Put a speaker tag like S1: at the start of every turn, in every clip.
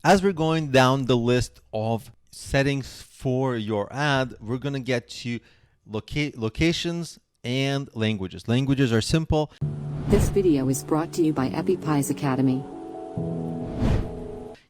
S1: As we're going down the list of settings for your ad, we're going to get to locations and languages. Languages are simple.
S2: This video is brought to you by EpiPies Academy.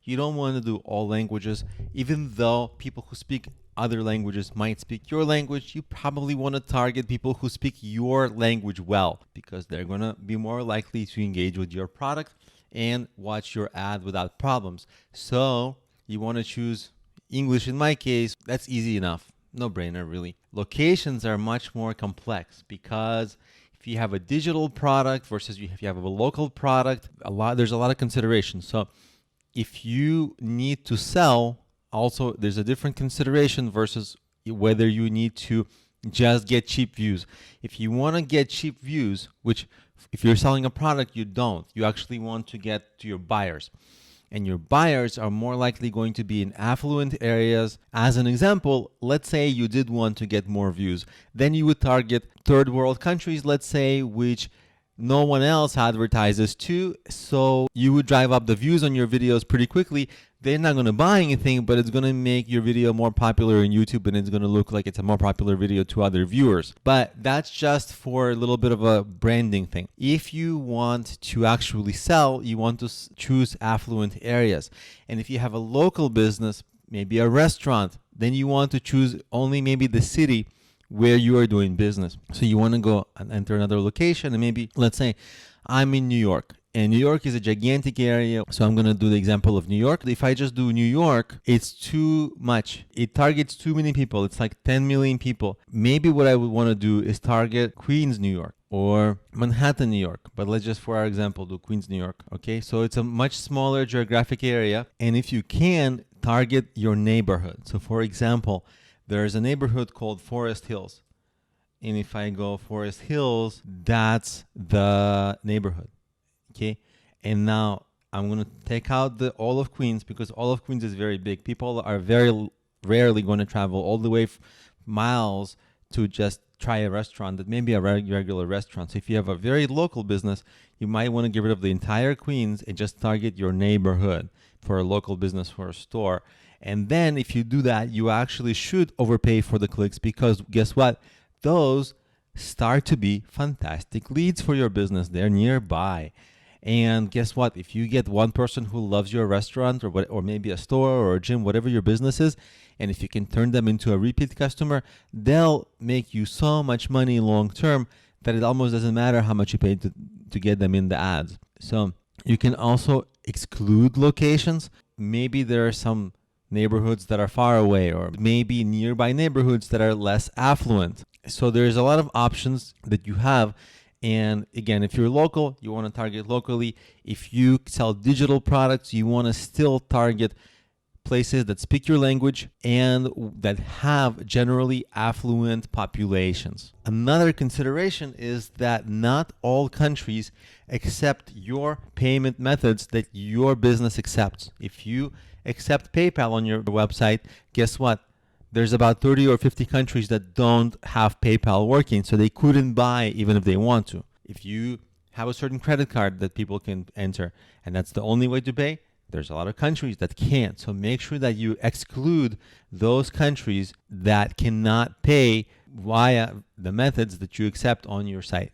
S1: You don't want to do all languages. Even though people who speak other languages might speak your language, you probably want to target people who speak your language well, because they're going to be more likely to engage with your product and watch your ad without problems. So you want to choose English. In my case, that's easy enough. No brainer, really. Locations are much more complex, because if you have a digital product versus if you have a local product, there's a lot of considerations. So if you need to sell, also there's a different consideration versus whether you need to just get cheap views. If you want to get cheap views, which if you're selling a product, you don't. You actually want to get to your buyers. And your buyers are more likely going to be in affluent areas. As an example, let's say you did want to get more views. Then you would target third world countries, let's say, which no one else advertises to. So you would drive up the views on your videos pretty quickly. They're not going to buy anything, but it's going to make your video more popular in YouTube, and it's going to look like it's a more popular video to other viewers. But that's just for a little bit of a branding thing. If you want to actually sell, you want to choose affluent areas. And if you have a local business, maybe a restaurant, then you want to choose only maybe the city where you are doing business. So you want to go and enter another location, and maybe, let's say I'm in New York, and New York is a gigantic area. So I'm going to do the example of New York. If I just do New York, it's too much. It targets too many people. It's like 10 million people. Maybe what I would want to do is target Queens, New York, or Manhattan, New York. But let's just, for our example, do Queens, New York. Okay, so it's a much smaller geographic area. And if you can, target your neighborhood. So for example, there's a neighborhood called Forest Hills. And if I go Forest Hills, that's the neighborhood. Okay. And now I'm going to take out all of Queens, because all of Queens is very big. People are very rarely going to travel all the way miles to just try a restaurant that may be a regular restaurant. So if you have a very local business, you might want to get rid of the entire Queens and just target your neighborhood for a local business, for a store. And then if you do that, you actually should overpay for the clicks, because guess what? Those start to be fantastic leads for your business. They're nearby. And guess what? If you get one person who loves your restaurant, or maybe a store or a gym, whatever your business is, and if you can turn them into a repeat customer, they'll make you so much money long term that it almost doesn't matter how much you pay to get them in the ads. So you can also exclude locations. Maybe there are some neighborhoods that are far away, or maybe nearby neighborhoods that are less affluent. So there's a lot of options that you have. And again, if you're local, you want to target locally. If you sell digital products, you want to still target places that speak your language and that have generally affluent populations. Another consideration is that not all countries accept your payment methods that your business accepts. If you accept PayPal on your website, guess what? There's about 30 or 50 countries that don't have PayPal working, so they couldn't buy even if they want to. If you have a certain credit card that people can enter, and that's the only way to pay, there's a lot of countries that can't. So make sure that you exclude those countries that cannot pay via the methods that you accept on your site.